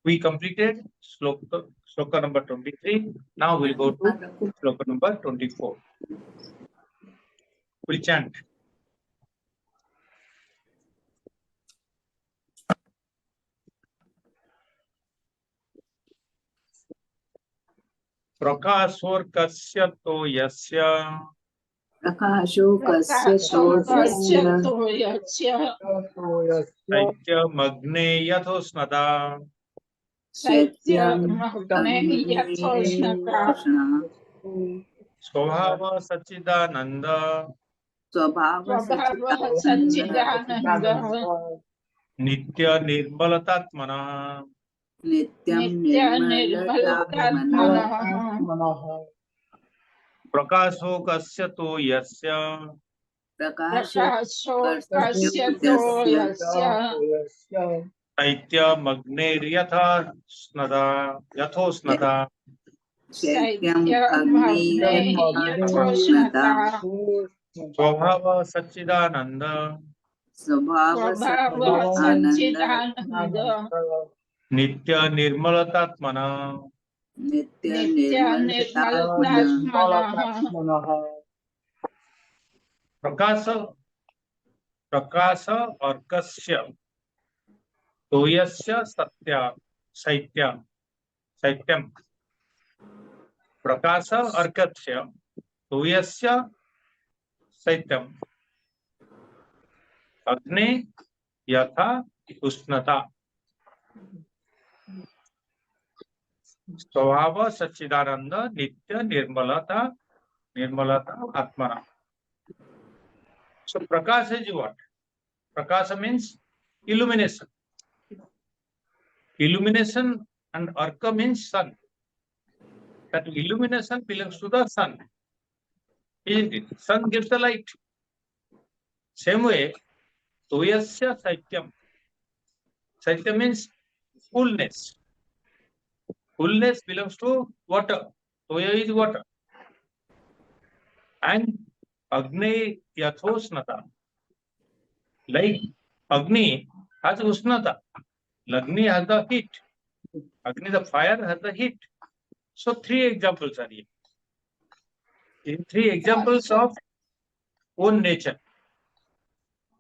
We completed Shloka number 23. Now we'll go to Shloka number 24. We'll chant. Prakashorkasya to yasya satyam agne yathosnata swabhava sachidananda nitya nirmalatatmanah prakashokasya to yasya satyam agne yathosnata swabhava sachidananda nitya nirmalatatmanah prakasa arkasya toyasya satyam prakasa arkasya toyasya satyam agne yatha usnata swabhava sachidananda nitya nirmalata atmana. So prakasa is what? Prakasa means illumination. Illumination and arka means sun. That illumination belongs to the sun. Isn't it? Sun gives the light. Same way, toyasya satyam. Satyam means coolness. Coolness belongs to water. Toya is water. And Agni yathosnata. Like Agni has usnata. Agni has the heat. Agni, the fire, has the heat. So three examples are here. In three examples of own nature.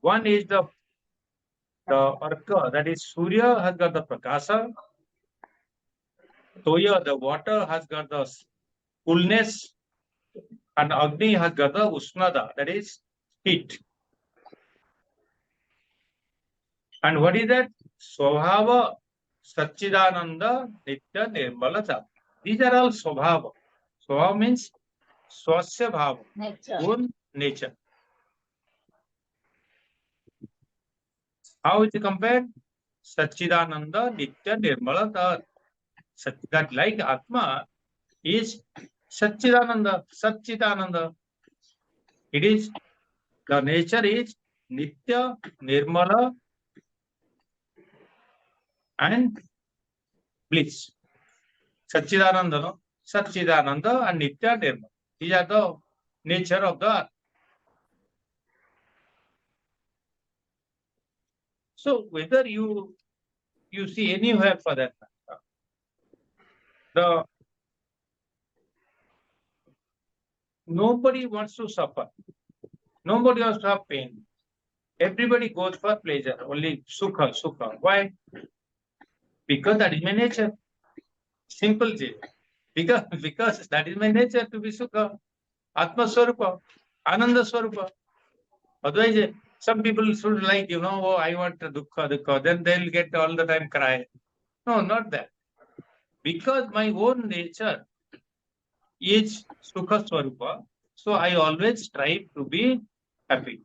One is the arka, that is Surya has got the prakasa. Toya, the water, has got the coolness. And Agni has got the usnada, that is heat. And what is that? Swabhava Sachidananda Nitya Nirmalata. These are all Swabhava. Swabhava means Swasya Bhava, own nature. How is it compared? Sachidananda Nitya Nirmalata. That like Atma is Sachidananda, Sachidananda. It is, the nature is Nitya, Nirmala, and bliss. Sachidananda, no? Sachidananda and Nitya, Nirmala. These are the nature of the earth. So whether you see anywhere for that matter, nobody wants to suffer. Nobody wants to have pain. Everybody goes for pleasure, only sukha. Why? Because that is my nature. Simple thing. Because that is my nature to be sukha. Atma Swarupa, Ananda Swarupa. Otherwise, some people should like, oh, I want dukkha. Then they'll get all the time cry. No, not that. Because my own nature is sukha Swarupa, so I always strive to be happy.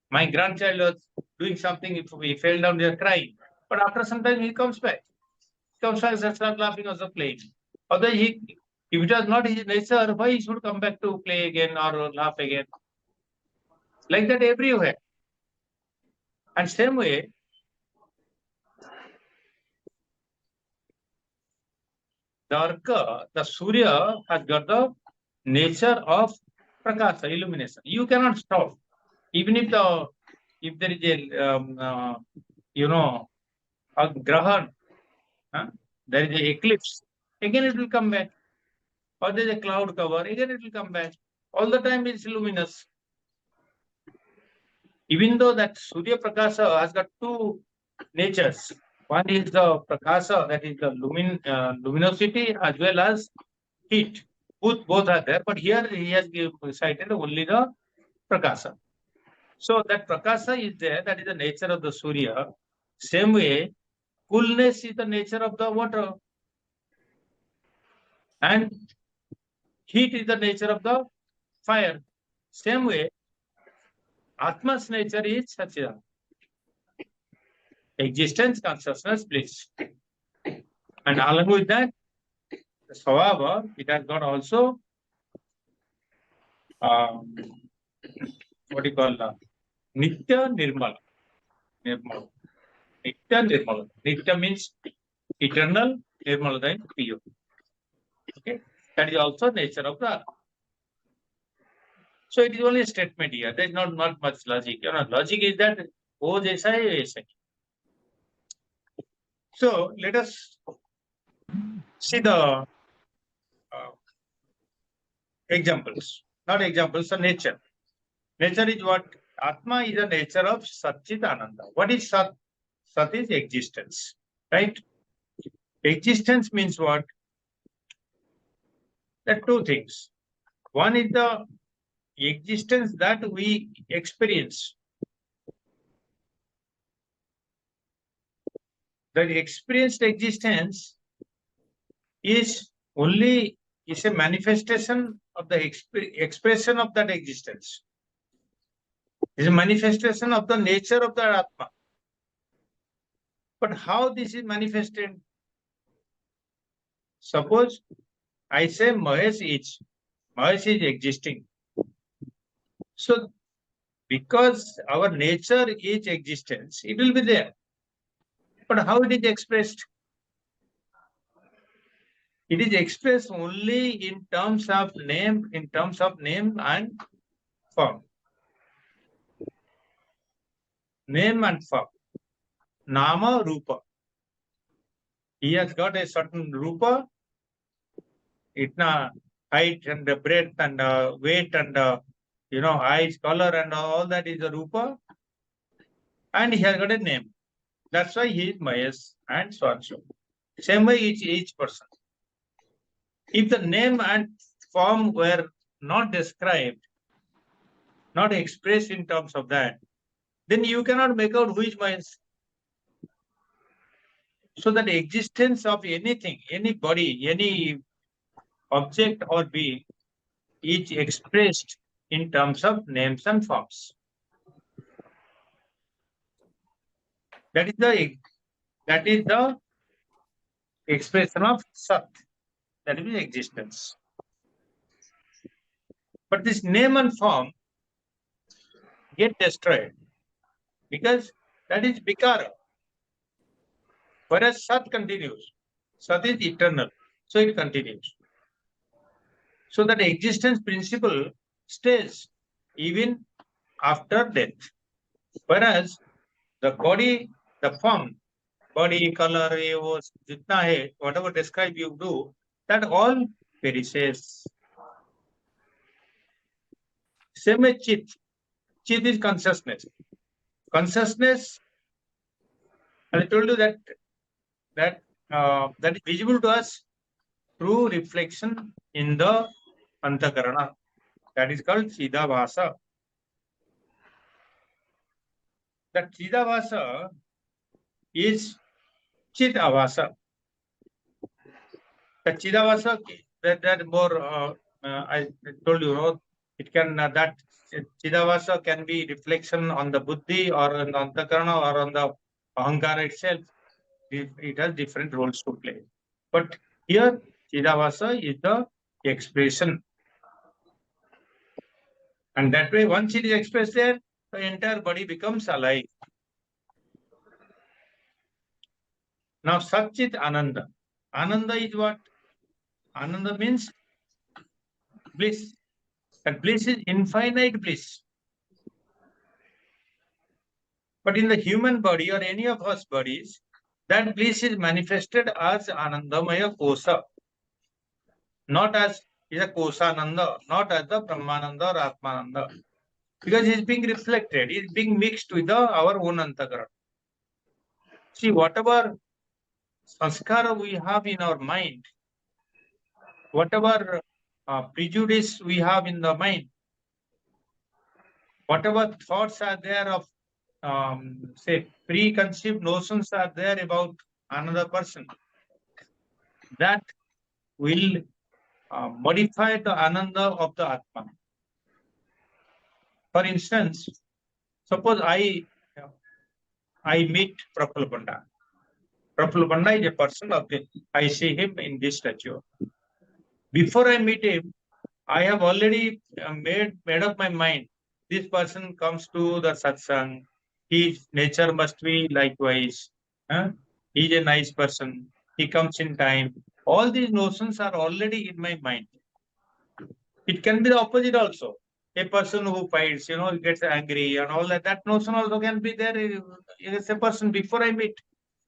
My grandchild was doing something, if he fell down, they are crying. But after some time, he comes back. He comes back and starts laughing or playing. Otherwise, if it was not his nature, why he should come back to play again or laugh again? Like that everywhere. And same way, the arka, the Surya, has got the nature of prakasa, illumination. You cannot stop. Even if there is a a grahan, there is an eclipse, again it will come back. Or there is a cloud cover, again it will come back. All the time it's luminous. Even though that Surya Prakasa has got two natures. One is the Prakasa, that is the luminosity, as well as heat. Both are there, but here he has cited only the Prakasa. So that Prakasa is there, that is the nature of the Surya. Same way, coolness is the nature of the water. And heat is the nature of the fire. Same way, Atma's nature is satyam. Existence, consciousness, bliss. And along with that, the Svabhava, it has got also what do you call Nitya Nirmala. Nirmala. Nitya Nirmala. Nitya means eternal, Nirmala means pure. Okay, that is also nature of the Atma. So it is only a statement here. There is not much logic. Logic is that wo jaisa hai waisa hai. So let us see the examples. Not examples, the nature. Nature is what? Atma is the nature of Satchit Ananda. What is Sat? Sat is existence. Right? Existence means what? There are two things. One is the existence that we experience. The experienced existence is only a manifestation of the expression of that existence. It is a manifestation of the nature of the Atma. But how this is manifested? Suppose I say Mahesh is existing. So because our nature is existence, it will be there. But how it is expressed? It is expressed only in terms of name and form. Name and form. Nama, Rupa. He has got a certain Rupa, itna height and breadth and weight and eyes, color and all that is the Rupa. And he has got a name. That's why he is Mahesh and so on so. Same way each person. If the name and form were not described, not expressed in terms of that, then you cannot make out who is Mahesh. So that existence of anything, any body, any object or being is expressed in terms of names and forms. That is the expression of Sat. That is existence. But this name and form get destroyed because that is Vikara. Whereas Sat continues. Sat is eternal. So it continues. So that existence principle stays even after death. Whereas the body, the form, body, color, whatever describe you do, that all perishes. Same as Chit. Chit is consciousness. Consciousness, I told you that is visible to us through reflection in the Antakarana. That is called Chidabhasa. That Chidabhasa is Chit Avasa. The Chidabhasa, that more, I told you, it can, that Chidabhasa can be reflection on the Buddhi or on the Antakarana or on the Ahankara itself. It has different roles to play. But here, Chidabhasa is the expression. And that way, once it is expressed there, the entire body becomes alive. Now, Satchit Ananda. Ananda is what? Ananda means bliss. That bliss is infinite bliss. But in the human body or any of us bodies, that bliss is manifested as Anandamaya Kosa, not as is a Kosananda, not as the Brahmananda or Atmananda. Because it's being reflected, it's being mixed with our own Antagara. See, whatever sanskara we have in our mind, whatever prejudice we have in the mind, whatever thoughts are there of, say, preconceived notions are there about another person, that will modify the ananda of the Atman. For instance, suppose I meet Praful Panda. Praful Panda is a person of the, I see him in this statue. Before I meet him, I have already made up my mind. This person comes to the satsang. His nature must be likewise. Huh? He is a nice person. He comes in time. All these notions are already in my mind. It can be the opposite also. A person who fights, gets angry and all that. That notion also can be there. It's a person before I meet.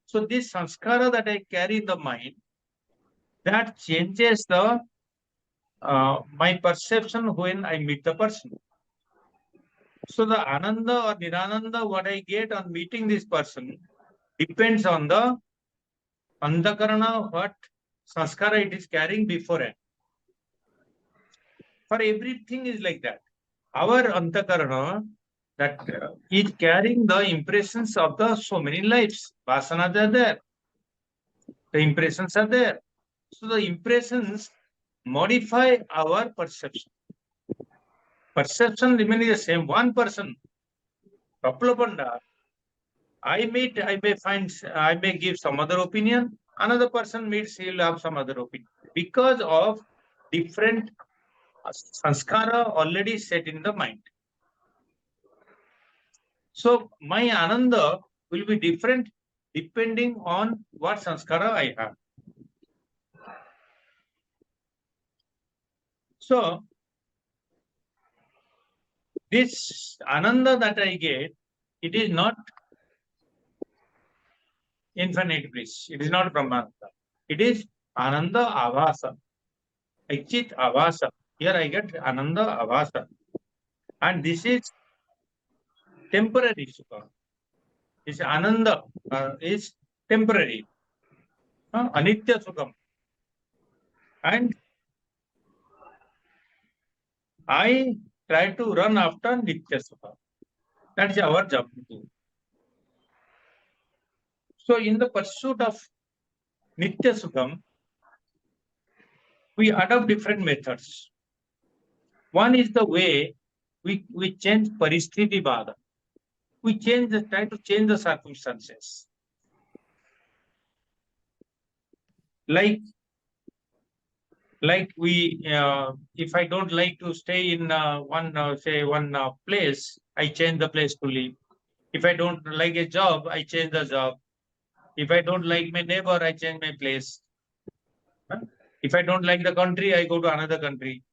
So this sanskara that I carry in the mind, that changes the my perception when I meet the person. So the ananda or nirananda, what I get on meeting this person, depends on the antakarana, what sanskara it is carrying beforehand. For everything is like that. Our antakarana that is carrying the impressions of the so many lives. Vasanas are there. The impressions are there. So the impressions modify our perception. Perception remaining the same. One person, Praplapanda, I may give some other opinion. Another person meets, he'll have some other opinion. Because of different sanskara already set in the mind. So my ananda will be different depending on what sanskara I have. So this ananda that I get, it is not infinite bliss. It is not Brahmananda. It is Ananda Avasa. Achit Avasa. Here I get Ananda Avasa. And this is temporary Sukha. This Ananda is temporary. Anitya Sukham. And I try to run after Nitya Sukha. That is our job to do. So in the pursuit of Nitya Sukham, we adopt different methods. One is the way we change Paristhiti Bada. We try to change the circumstances. Like we, if I don't like to stay in one place, I change the place to live. If I don't like a job, I change the job. If I don't like my neighbor, I change my place. If I don't like the country, I go to another country.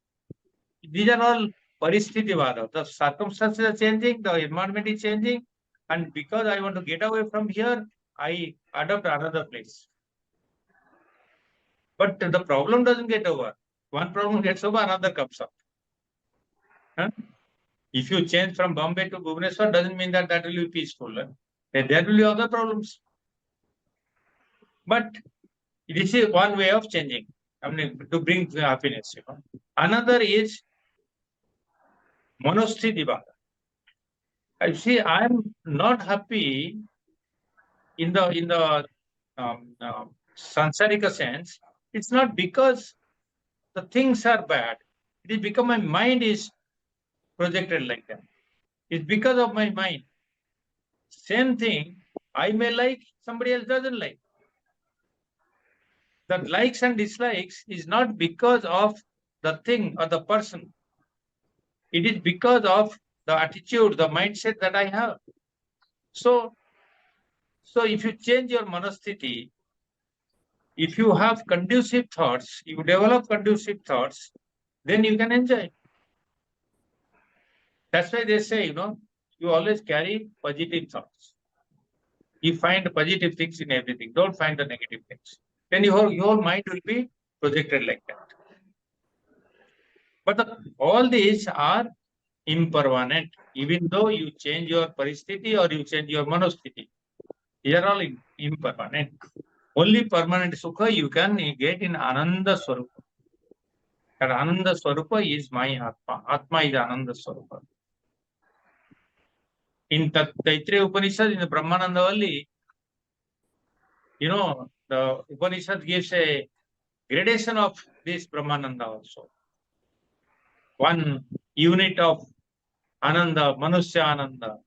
These are all Paristhiti Vada. The circumstances are changing, the environment is changing, and because I want to get away from here, I adopt another place. But the problem doesn't get over. One problem gets over, another comes up. If you change from Bombay to Bhubaneswar, doesn't mean that will be peaceful. There will be other problems. But this is one way of changing, to bring happiness. Another is monosthiti bhava. I see I am not happy in the sansarika sense. It's not because the things are bad. It is because my mind is projected like that. It's because of my mind. Same thing, I may like, somebody else doesn't like. The likes and dislikes is not because of the thing or the person. It is because of the attitude, the mindset that I have. So if you change your manasthiti, if you have conducive thoughts, you develop conducive thoughts, then you can enjoy. That's why they say, you always carry positive thoughts. You find positive things in everything. Don't find the negative things. Then your mind will be projected like that. But all these are impermanent. Even though you change your paristhiti or you change your manosthiti, they are all impermanent. Only permanent sukha you can get in Ananda Swarupa. That Ananda Swarupa is my Atma. Atma is Ananda Swarupa. In Taittiriya Upanishad, in the Brahmananda Valli, the Upanishad gives a gradation of this Brahmananda also. One unit of Ananda, Manusya Ananda.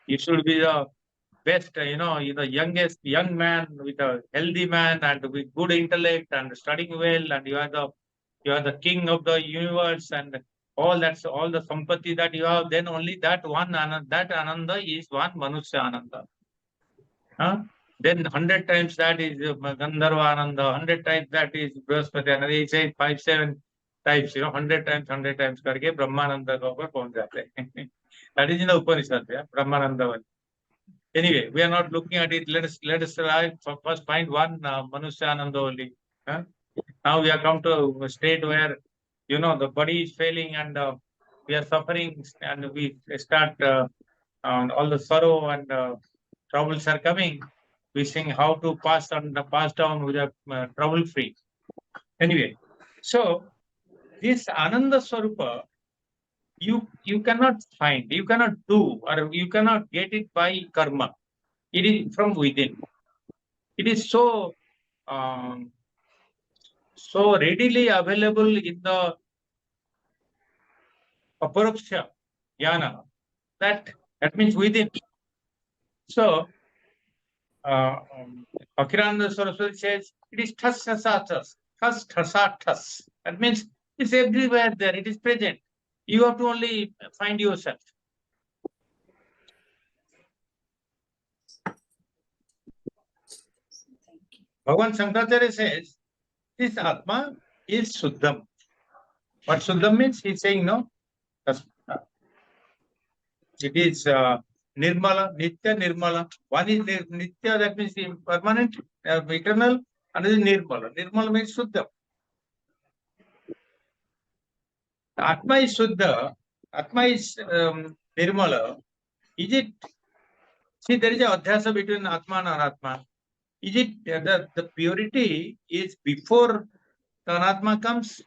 You should be the best, the young man with a healthy man and with good intellect and studying well, and you are the king of the universe and all the sampatti that you have. Then only that Ananda is one Manusya Ananda. Then 100 times that is Gandharva Ananda, 100 times that is Brihaspati Ananda. He says 5-7 times, 100 times करके Brahmananda के ऊपर पहुंच जाते हैं. That is in the Upanishad, Brahmananda one. Anyway, we are not looking at it. Let us first find one Manusya Ananda only. Now we have come to a state where the body is failing and we are suffering, and we start all the sorrow and troubles are coming. We sing how to pass down with a trouble free. Anyway, so this Ananda Swarupa, you cannot find, you cannot do, or you cannot get it by karma. It is from within. It is so readily available in the aparoksha jnana, that means within. So Akhirananda Saraswati says it is thas thas thas. That means it's everywhere there. It is present. You have to only find yourself. Bhagavan Shankaracharya says this Atma is Suddham. What Suddham means? He's saying no. It is Nirmala, Nitya, Nirmala. One is Nitya, that means permanent, eternal. Another is Nirmala. Nirmala means Suddha. Atma is Suddha. Atma is Nirmala. Is it? See, there is a adhyasa between Atman and Atma. Is it the purity is before the Anatma comes,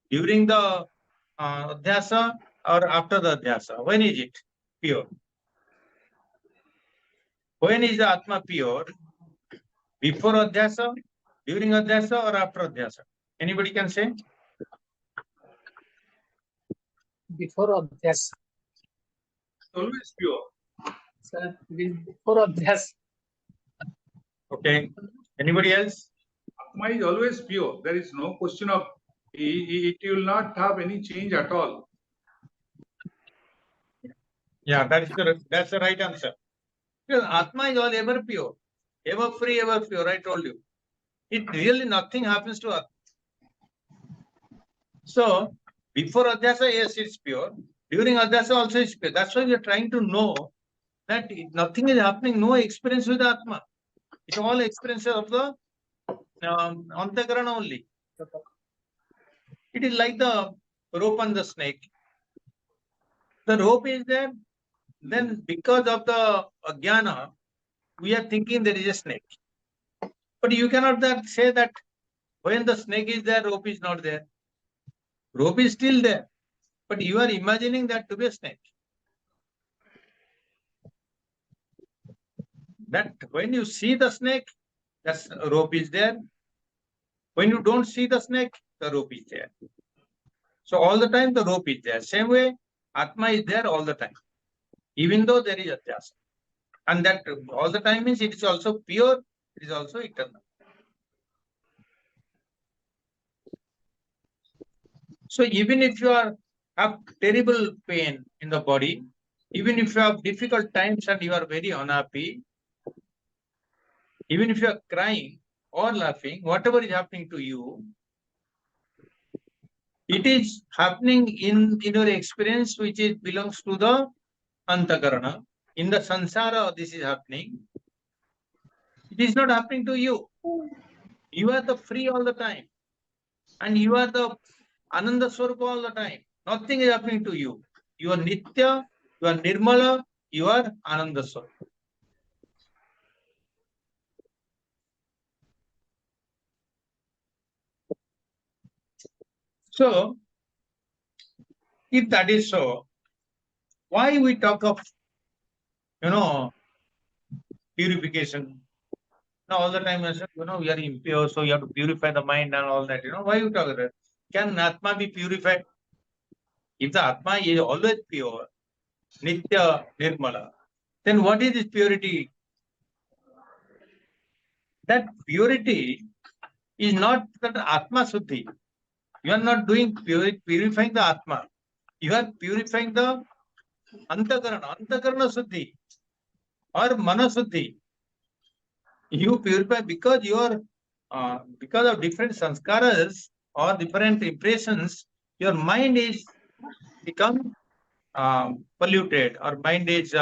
during the adhyasa, or after the adhyasa? When is it pure? When is the Atma pure? Before adhyasa, during adhyasa, or after adhyasa? Anybody can say? Before adhyasa. Always pure. Sir, before adhyasa. Okay. Anybody else? Atma is always pure. There is no question of it will not have any change at all. Yeah, that's the right answer. Because Atma is all ever pure, ever free, ever pure. I told you. It really nothing happens to Atma. So before adhyasa, yes, it's pure. During adhyasa also it's pure. That's why we are trying to know that nothing is happening, no experience with Atma. It's all experiences of the Antakarana only. It is like the rope and the snake. The rope is there, then because of the ajnana, we are thinking there is a snake. But you cannot say that when the snake is there, rope is not there. Rope is still there, but you are imagining that to be a snake. That when you see the snake, that rope is there. When you don't see the snake, the rope is there. So all the time the rope is there. Same way, Atma is there all the time, even though there is adhyasa. And that all the time means it is also pure, it is also eternal. So even if you have terrible pain in the body, even if you have difficult times and you are very unhappy, even if you are crying or laughing, whatever is happening to you, it is happening in your experience which belongs to the antakarana. In the sansara, this is happening. It is not happening to you. You are the free all the time. And you are the Ananda Swarupa all the time. Nothing is happening to you. You are Nitya, you are Nirmala, you are Ananda Swarupa. So, if that is so, why we talk of, purification? Now, all the time I said, we are impure, so you have to purify the mind and all that. Why you talk about that? Can Atma be purified? If the Atma is always pure, Nitya, Nirmala, then what is this purity? That purity is not that Atma Suddhi. You are not doing purifying the Atma. You are purifying the Antakarana Suddhi or Mana Suddhi. You purify because you are, because of different sanskaras or different impressions, your mind is become polluted or mind is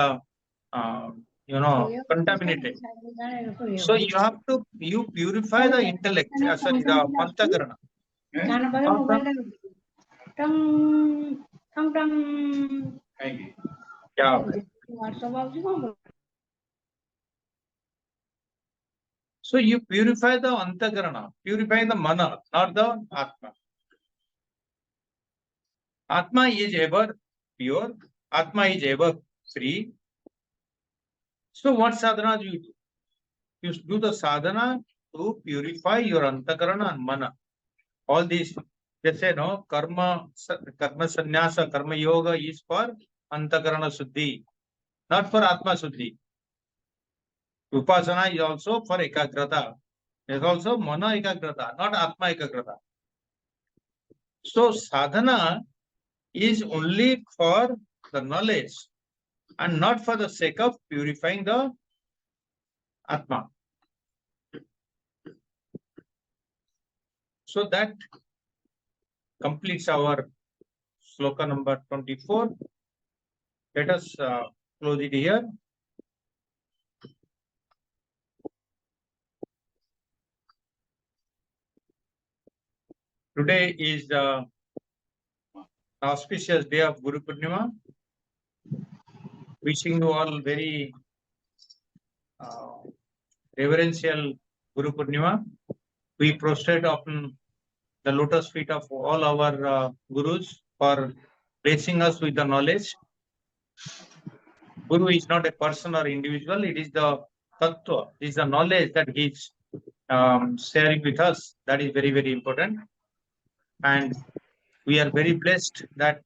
contaminated. So you purify the intellect, sorry, the Antakarana. Yeah. So you purify the Antakarana, purify the Mana, not the Atma. Atma is ever pure, Atma is ever free. So what sadhana do you do? You do the sadhana to purify your Antakarana and Mana. All these, they say, no, karma sannyasa, karma yoga is for Antakarana Suddhi, not for Atma Suddhi. Upasana is also for Ekagrata. There is also Mana Ekagrata, not Atma Ekagrata. So sadhana is only for the knowledge and not for the sake of purifying the Atma. So that completes our Shloka number 24. Let us close it here. Today is the auspicious day of Guru Purnima. Wishing you all very reverential Guru Purnima. We prostrate upon the lotus feet of all our gurus for blessing us with the knowledge. Guru is not a person or individual, it is the tattva, it is the knowledge that he is sharing with us. That is very, very important. And we are very blessed that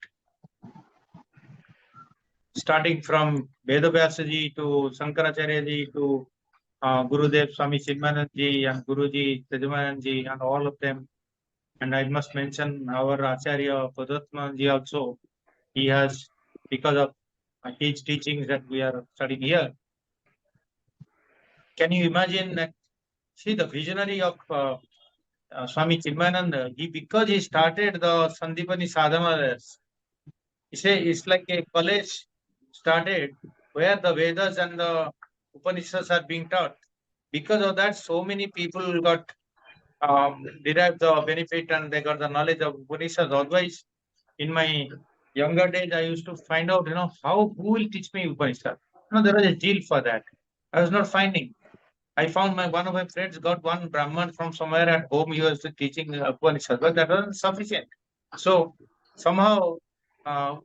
starting from Vedavyasaji to Shankaracharya to Gurudev Swami Chinmayananji and Guruji Tejamananji and all of them. And I must mention our Acharya Padatmanji also. He has, because of his teachings that we are studying here. Can you imagine that? See the visionary of Swami Chinmayananda, because he started the Sandipani Sadhana. It's like a college started where the Vedas and the Upanishads are being taught. Because of that, so many people got derived the benefit and they got the knowledge of Upanishads. Otherwise, in my younger days, I used to find out, who will teach me Upanishad? There was a zeal for that. I was not finding. I found one of my friends got one Brahman from somewhere at home. He was teaching Upanishad, but that wasn't sufficient. So somehow,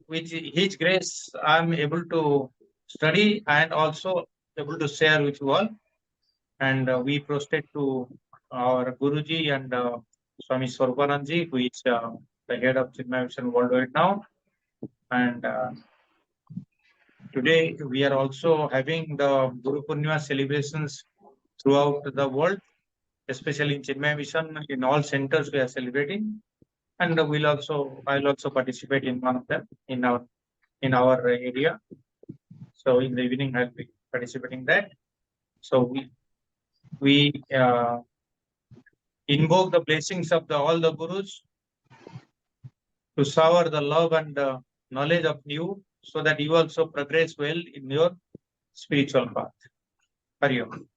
with his grace, I am able to study and also able to share with you all. And we prostrate to our Guruji and Swami Swarupananji, who is the head of Chinmaya Mission worldwide now. And today we are also having the Guru Purnima celebrations throughout the world, especially in Chinmaya Mission. In all centers we are celebrating, and I'll also participate in one of them in our area. So in the evening I'll be participating in that. So we invoke the blessings of all the gurus to shower the love and knowledge of you so that you also progress well in your spiritual path. Hari Om.